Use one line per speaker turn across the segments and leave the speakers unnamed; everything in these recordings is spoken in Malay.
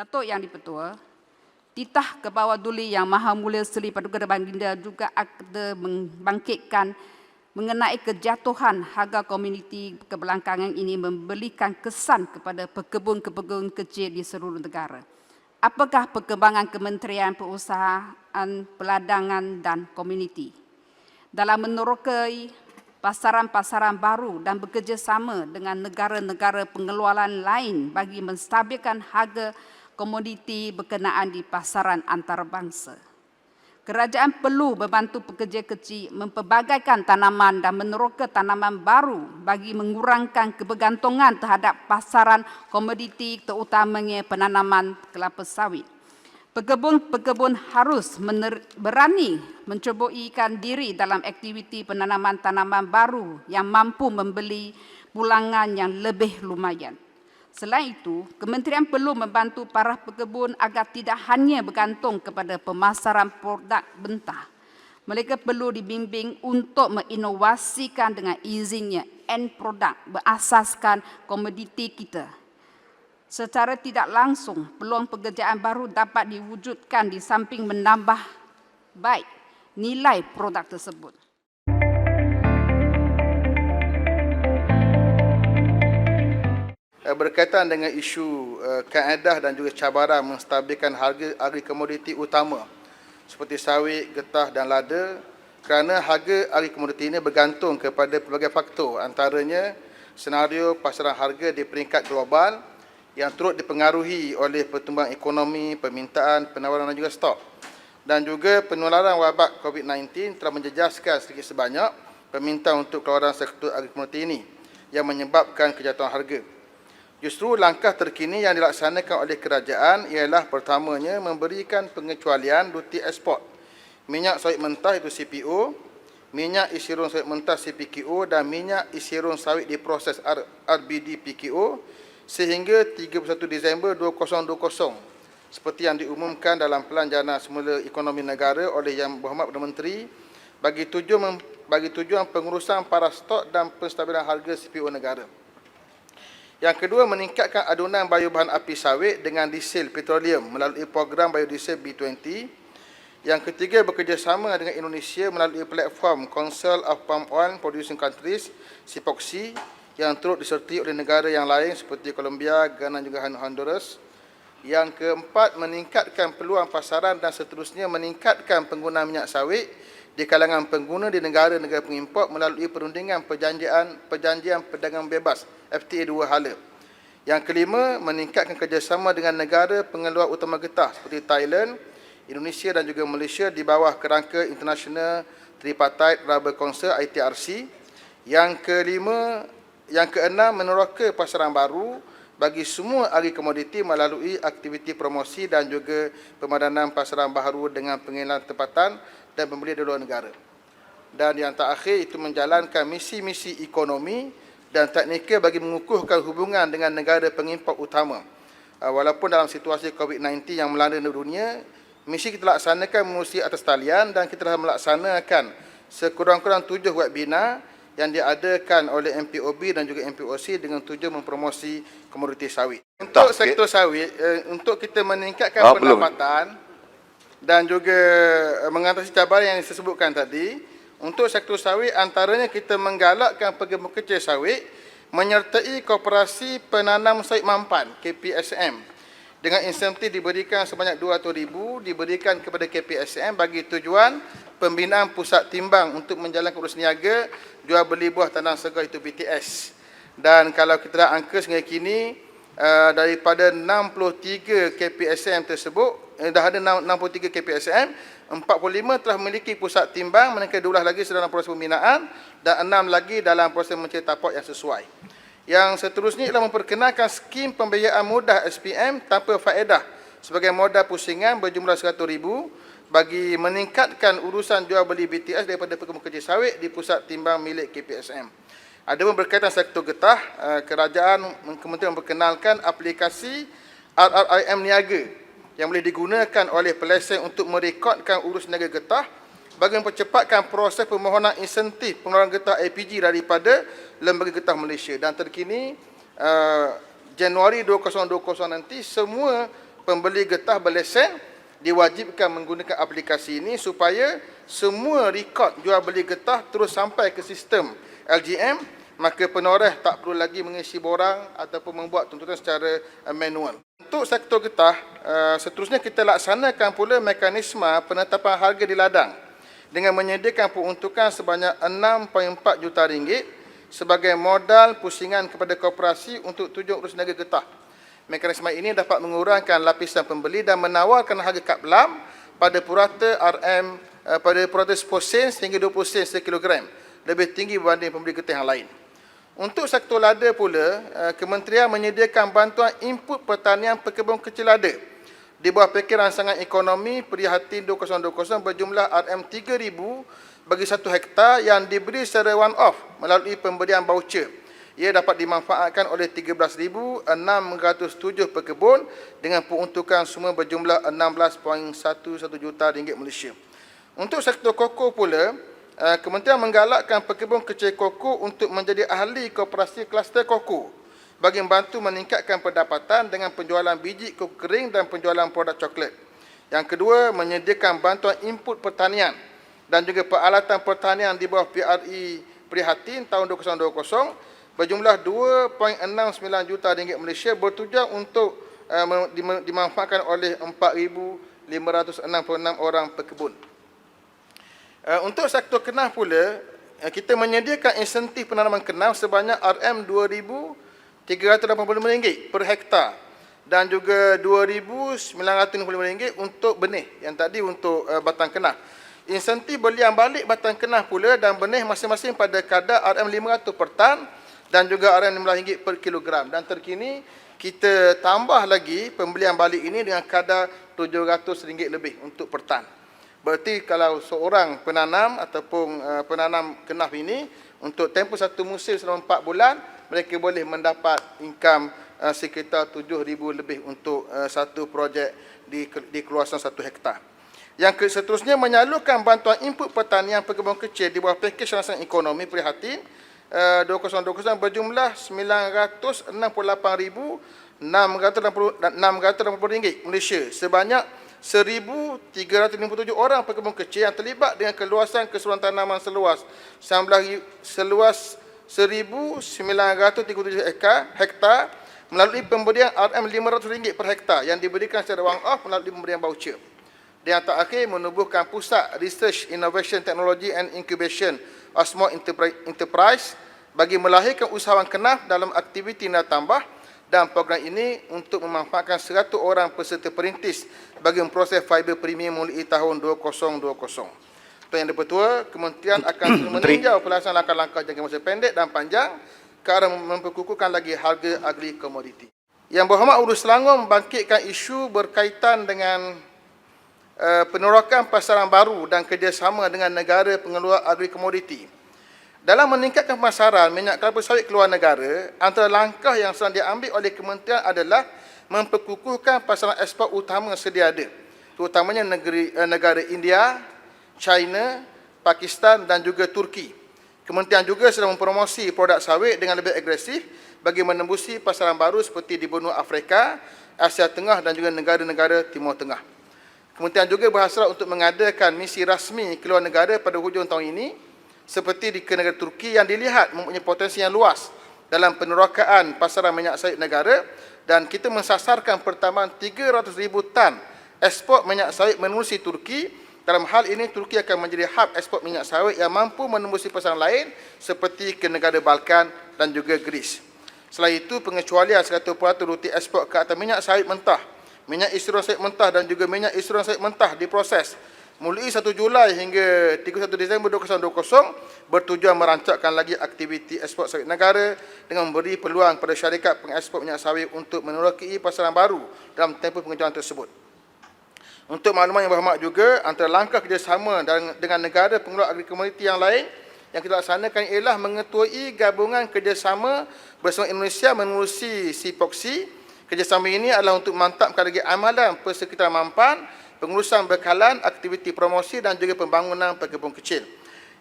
Datuk Yang Dipertua, titah ke bawah duli Yang Maha Mulia Seri Paduka Baginda juga ada membangkitkan mengenai kejatuhan harga komuniti kebelakangan ini memberikan kesan kepada pekebun-pekebun kecil di seluruh negara. Apakah perkembangan Kementerian Perusahaan, Peladangan dan Komuniti dalam menerokai pasaran-pasaran baru dan bekerjasama dengan negara-negara pengeluaran lain bagi menstabilkan harga komoditi berkenaan di pasaran antarabangsa? Kerajaan perlu membantu pekerja kecil mempelbagaikan tanaman dan meneroka tanaman baru bagi mengurangkan kebergantungan terhadap pasaran komoditi terutamanya penanaman kelapa sawit. Pekebun-pekebun harus berani mencubuikan diri dalam aktiviti penanaman tanaman baru yang mampu membeli pulangan yang lebih lumayan. Selain itu, kementerian perlu membantu para pekebun agar tidak hanya bergantung kepada pemasaran produk mentah. Mereka perlu dibimbing untuk menginovasikan dengan izinnya end produk berasaskan komoditi kita. Secara tidak langsung, peluang pekerjaan baru dapat diwujudkan di samping menambah baik nilai produk tersebut.
Berkaitan dengan isu kaedah dan juga cabaran menstabilkan harga komoditi utama seperti sawit, getah dan lada, kerana harga komoditi ini bergantung kepada pelbagai faktor, antaranya senario pasaran harga di peringkat global yang turut dipengaruhi oleh pertumbuhan ekonomi, permintaan, penawaran dan juga stok, dan juga penularan wabak COVID-19 telah menjejaskan sedikit sebanyak permintaan untuk keluaran sektor komoditi ini yang menyebabkan kejatuhan harga. Justru langkah terkini yang dilaksanakan oleh kerajaan ialah pertamanya memberikan pengecualian duty ekspor minyak sawit mentah itu CPO, minyak isi run sawit mentah CPKO dan minyak isi run sawit diproses RBD PKO sehingga 31 Disember 2020 seperti yang diumumkan dalam Pelan Jana Semula Ekonomi Negara oleh Yang Berhormat Perdana Menteri bagi tujuan pengurusan para stok dan penstabilan harga CPO negara. Yang kedua, meningkatkan adunan biobahan api sawit dengan diesel petroleum melalui program biodiesel B20. Yang ketiga, bekerjasama dengan Indonesia melalui platform Council of Palm Oil Producing Countries, CPOCSI, yang turut disertai oleh negara yang lain seperti Colombia, Ghana dan juga Honduras. Yang keempat, meningkatkan peluang pasaran dan seterusnya meningkatkan penggunaan minyak sawit di kalangan pengguna di negara-negara pengimport melalui perundingan perjanjian perdagangan bebas FTA 2 hala. Yang kelima, meningkatkan kerjasama dengan negara pengeluar utama getah seperti Thailand, Indonesia dan juga Malaysia di bawah kerangka International Tripartite Rubber Council ITRC. Yang keenam, meneroka pasaran baru bagi semua komoditi melalui aktiviti promosi dan juga pemadanan pasaran baru dengan pengiriman tempatan dan pembelian di luar negara. Dan yang terakhir itu menjalankan misi-misi ekonomi dan teknikal bagi mengukuhkan hubungan dengan negara pengimport utama. Walaupun dalam situasi COVID-19 yang melanda dunia, misi kita laksanakan menerusi atas talian dan kita telah melaksanakan sekurang-kurang 7 webinar yang diadakan oleh MPOB dan juga MPOC dengan tujuan mempromosi komoditi sawit. Untuk sektor sawit, untuk kita meningkatkan pendapatan dan juga mengatasi cabaran yang disebutkan tadi, untuk sektor sawit antaranya kita menggalakkan pekebun kecil sawit menyertai koperasi penanam sawit mampan KPSM dengan insentif diberikan sebanyak 200,000 diberikan kepada KPSM bagi tujuan pembinaan pusat timbang untuk menjalankan urus niaga jual beli buah tanam segar itu BTS. Dan kalau kita lihat angka sehingga kini daripada 63 KPSM tersebut, dah ada 63 KPSM, 45 telah memiliki pusat timbang, manakala 12 lagi sedang dalam proses pembinaan dan 6 lagi dalam proses mencari tapak yang sesuai. Yang seterusnya ialah memperkenalkan skim pembiayaan mudah SPM tanpa faedah sebagai modal pusingan berjumlah 100,000 bagi meningkatkan urusan jual beli BTS daripada pekebun kecil sawit di pusat timbang milik KPSM. Adapun berkaitan sektor getah, kerajaan kementerian memperkenalkan aplikasi RRIM Niaga yang boleh digunakan oleh peleseng untuk merekodkan urus niaga getah bagi mempercepatkan proses permohonan insentif pengeluaran getah LPG daripada Lembaga Getah Malaysia. Dan terkini Januari 2020 nanti semua pembeli getah berlesen diwajibkan menggunakan aplikasi ini supaya semua rekod jual beli getah terus sampai ke sistem LGM, maka penoreh tak perlu lagi mengisi borang ataupun membuat tuntutan secara manual. Untuk sektor getah, seterusnya kita laksanakan pula mekanisme penetapan harga di ladang dengan menyediakan peruntukan sebanyak RM6.4 juta sebagai modal pusingan kepada koperasi untuk tujuan urus niaga getah. Mekanisme ini dapat mengurangkan lapisan pembeli dan menawarkan harga kad belam pada purata pada purata 10 sen hingga 20 sen sekilogram, lebih tinggi berbanding pembeli getah yang lain. Untuk sektor lada pula, Kementerian menyediakan bantuan input pertanian pekebun kecil lada di bawah pakej rangsangan ekonomi Prihatin 2020 berjumlah RM3,000 bagi 1 hektar yang diberi secara one-off melalui pemberian voucher. Ia dapat dimanfaatkan oleh 13,607 pekebun dengan peruntukan semua berjumlah RM16.11 juta Malaysia. Untuk sektor koko pula, Kementerian menggalakkan pekebun kecil koko untuk menjadi ahli koperasi kluster koko bagi membantu meningkatkan pendapatan dengan penjualan biji koko kering dan penjualan produk coklat. Yang kedua, menyediakan bantuan input pertanian dan juga peralatan pertanian di bawah PRI Prihatin tahun 2020 berjumlah RM2.69 juta Malaysia bertujuan untuk dimanfaatkan oleh 4,566 orang pekebun. Untuk sektor kenaf pula, kita menyediakan insentif penanaman kenaf sebanyak RM2,385 per hektar dan juga RM2,955 untuk benih yang tadi untuk batang kenaf. Insentif belian balik batang kenaf pula dan benih masing-masing pada kadar RM500 per tan dan juga RM15 per kilogram. Dan terkini kita tambah lagi pembelian balik ini dengan kadar RM700 lebih untuk per tan. Berarti kalau seorang penanam ataupun penanam kenaf ini untuk tempoh satu musim selama 4 bulan, mereka boleh mendapat income sekitar RM7,000 lebih untuk satu projek di kawasan 1 hektar. Yang seterusnya menyalurkan bantuan input pertanian pekebun kecil di bawah pakej rangsangan ekonomi Prihatin 2020 berjumlah RM988,680 Malaysia sebanyak 1,357 orang pekebun kecil yang terlibat dengan keluasan keseluruhan tanaman seluas 1,937 hektar melalui pemberian RM500 per hektar yang diberikan secara one-off melalui pemberian voucher. Dan yang terakhir, menubuhkan Pusat Research, Innovation, Technology and Incubation Small Enterprise bagi melahirkan usahawan kenaf dalam aktiviti nilai tambah, dan program ini untuk memanfaatkan 100 orang peserta perintis bagi memproses fiber premium mulai tahun 2020. Tuan Yang Dipertua, Kementerian akan meninjau pelaksanaan langkah-langkah jangka masa pendek dan panjang ke arah memperkukuhkan lagi harga agri komoditi. Yang Berhormat Urus Selangor membangkitkan isu berkaitan dengan penerakan pasaran baru dan kerjasama dengan negara pengeluar agri komoditi. Dalam meningkatkan pemasaran minyak kelapa sawit keluar negara, antara langkah yang sedang diambil oleh kementerian adalah memperkukuhkan pasaran ekspor utama sedia ada, terutamanya negara India, China, Pakistan dan juga Turki. Kementerian juga sedang mempromosi produk sawit dengan lebih agresif bagi menembusi pasaran baru seperti di benua Afrika, Asia Tengah dan juga negara-negara Timur Tengah. Kementerian juga berhasrat untuk mengadakan misi rasmi keluar negara pada hujung tahun ini, seperti di negara Turki yang dilihat mempunyai potensi yang luas dalam penerokaan pasaran minyak sawit negara, dan kita mensasarkan pertambahan 300,000 tan ekspor minyak sawit menerusi Turki. Dalam hal ini, Turki akan menjadi hub ekspor minyak sawit yang mampu menembusi pasaran lain seperti ke negara Balkan dan juga Greece. Selain itu, pengecualian 100% ruti ekspor ke atas minyak sawit mentah, minyak istiron sawit mentah dan juga minyak istiron sawit mentah diproses mulai 1 Julai hingga 31 Disember 2020 bertujuan merancangkan lagi aktiviti ekspor sawit negara dengan memberi peluang pada syarikat pengekspor minyak sawit untuk menerokai pasaran baru dalam tempoh pengejualan tersebut. Untuk makluman yang berhormat juga, antara langkah kerjasama dengan negara pengeluar agri komoditi yang lain yang kita laksanakan ialah mengetuai gabungan kerjasama bersama Indonesia menerusi CIPOXI. Kerjasama ini adalah untuk memantapkan lagi amalan persekitaran mampan, pengurusan bekalan, aktiviti promosi dan juga pembangunan pekebun kecil.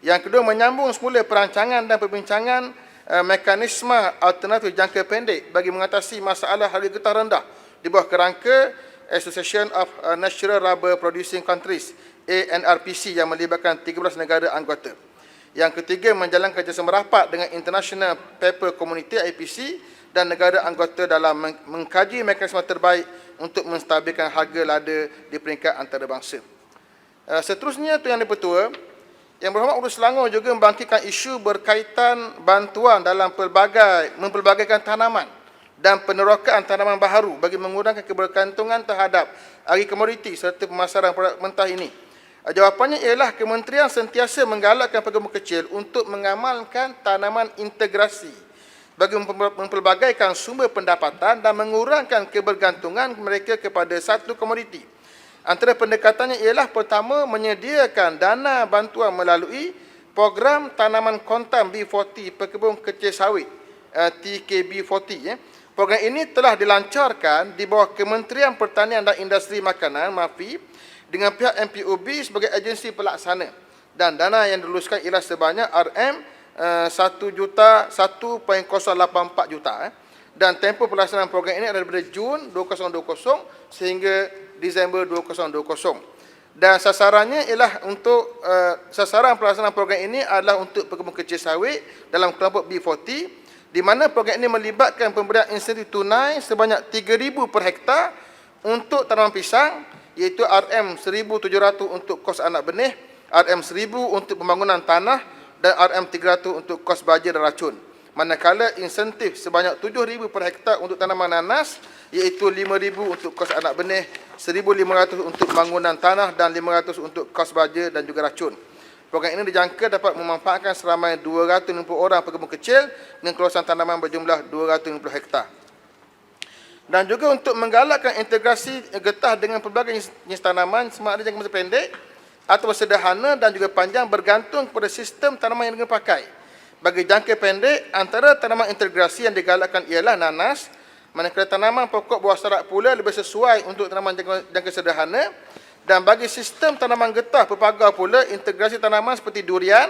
Yang kedua, menyambung semula perancangan dan perbincangan mekanisme alternatif jangka pendek bagi mengatasi masalah harga getah rendah di bawah kerangka Association of Natural Rubber Producing Countries ANRPC yang melibatkan 13 negara anggota. Yang ketiga, menjalankan kerjasama rapat dengan International Paper Community IPC dan negara anggota dalam mengkaji mekanisme terbaik untuk menstabilkan harga lada di peringkat antarabangsa. Seterusnya, Tuan Yang Dipertua, Yang Berhormat Urus Selangor juga membangkitkan isu berkaitan bantuan dalam mempelbagaikan tanaman dan penerokaan tanaman baharu bagi mengurangkan kebergantungan terhadap agri komoditi serta pemasaran produk mentah ini. Jawapannya ialah kementerian sentiasa menggalakkan pegawai kecil untuk mengamalkan tanaman integrasi bagi mempelbagaikan sumber pendapatan dan mengurangkan kebergantungan mereka kepada satu komoditi. Antara pendekatannya ialah pertama, menyediakan dana bantuan melalui program tanaman kontan B40 pekebun kecil sawit TKB40. Program ini telah dilancarkan di bawah Kementerian Pertanian dan Industri Makanan (MAFI) dengan pihak MPOB sebagai agensi pelaksana, dan dana yang diluluskan ialah sebanyak RM1.084 juta. Dan tempoh pelaksanaan program ini adalah daripada Jun 2020 sehingga Disember 2020. Dan sasarannya ialah untuk sasaran pelaksanaan program ini adalah untuk pekebun kecil sawit dalam kelompok B40, di mana program ini melibatkan pemberian insentif tunai sebanyak 3,000 per hektar untuk tanaman pisang, iaitu RM1,700 untuk kos anak benih, RM1,000 untuk pembangunan tanah dan RM300 untuk kos baja dan racun. Manakala insentif sebanyak 7,000 per hektar untuk tanaman nanas, iaitu 5,000 untuk kos anak benih, 1,500 untuk bangunan tanah dan 500 untuk kos baja dan juga racun. Program ini dijangka dapat memanfaatkan seramai 250 orang pekebun kecil dengan kawasan tanaman berjumlah 250 hektar. Dan juga untuk menggalakkan integrasi getah dengan pelbagai jenis tanaman sama ada jangka masa pendek atau sederhana dan juga panjang bergantung kepada sistem tanaman yang dipakai. Bagi jangka pendek, antara tanaman integrasi yang digalakkan ialah nanas, manakala tanaman pokok buah serak pula lebih sesuai untuk tanaman jangka sederhana. Dan bagi sistem tanaman getah pelpagar pula, integrasi tanaman seperti durian,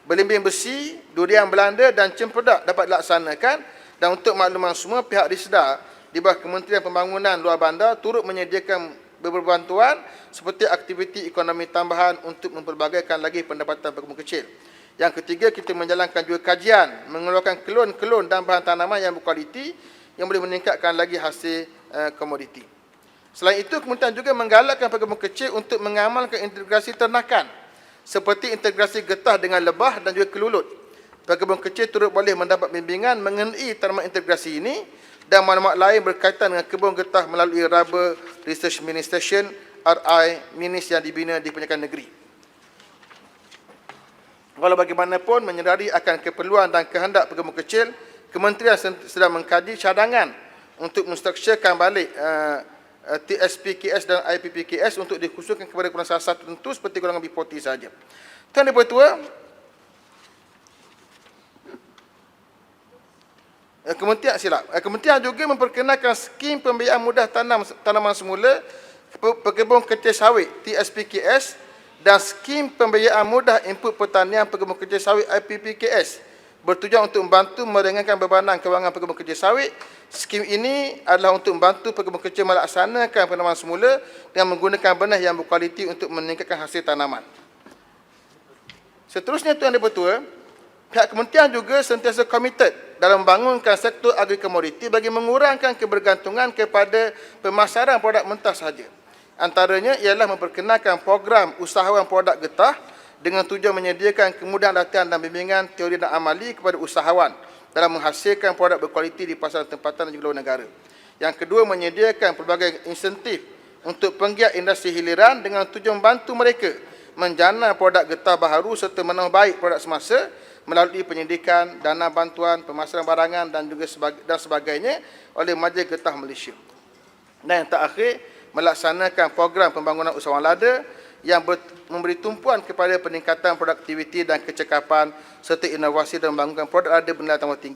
belimbing besi, durian Belanda dan cempedak dapat dilaksanakan. Dan untuk makluman semua, pihak Risda di bawah Kementerian Pembangunan Luar Bandar turut menyediakan beberapa bantuan seperti aktiviti ekonomi tambahan untuk mempelbagaikan lagi pendapatan pekebun kecil. Yang ketiga, kita menjalankan juga kajian mengeluarkan kelon-kelon dan bahan tanaman yang berkualiti yang boleh meningkatkan lagi hasil komoditi. Selain itu, kementerian juga menggalakkan pekebun kecil untuk mengamalkan integrasi ternakan seperti integrasi getah dengan lebah dan juga kelulut. Pekebun kecil turut boleh mendapat bimbingan mengenai tanaman integrasi ini dan maklumat lain berkaitan dengan kebun getah melalui Rubber Research Mini Station (RI-MINIS) yang dibina di penyiaran negeri. Walau bagaimanapun, menyedari akan keperluan dan kehendak pekebun kecil, kementerian sedang mengkaji cadangan untuk menstrukturkan balik TSPKS dan IPPKS untuk dikhususkan kepada golongan sasaran tertentu seperti golongan B40 saja. Tuan Dipertua, Kementerian juga memperkenalkan skim pembiayaan mudah tanaman semula pekebun kecil sawit TSPKS dan skim pembiayaan mudah input pertanian pekebun kecil sawit IPPKS bertujuan untuk membantu meringankan bebanan kewangan pekebun kecil sawit. Skim ini adalah untuk membantu pekebun kecil melaksanakan penanaman semula dengan menggunakan benih yang berkualiti untuk meningkatkan hasil tanaman. Seterusnya, Tuan Dipertua, pihak kementerian juga sentiasa komited dalam membangunkan sektor agri komoditi bagi mengurangkan kebergantungan kepada pemasaran produk mentah sahaja. Antaranya ialah memperkenalkan program usahawan produk getah dengan tujuan menyediakan kemudahan latihan dan bimbingan teori dan amali kepada usahawan dalam menghasilkan produk berkualiti di pasaran tempatan dan juga luar negara. Yang kedua, menyediakan pelbagai insentif untuk penggiat industri hiliran dengan tujuan membantu mereka menjana produk getah baharu serta menambah baik produk semasa melalui penyediaan dana bantuan, pemasaran barangan dan juga sebagainya oleh Majlis Getah Malaysia. Dan yang terakhir, melaksanakan program pembangunan usahawan lada yang memberi tumpuan kepada peningkatan produktiviti dan kecekapan serta inovasi dalam membangunkan produk lada bernilai tambah tinggi.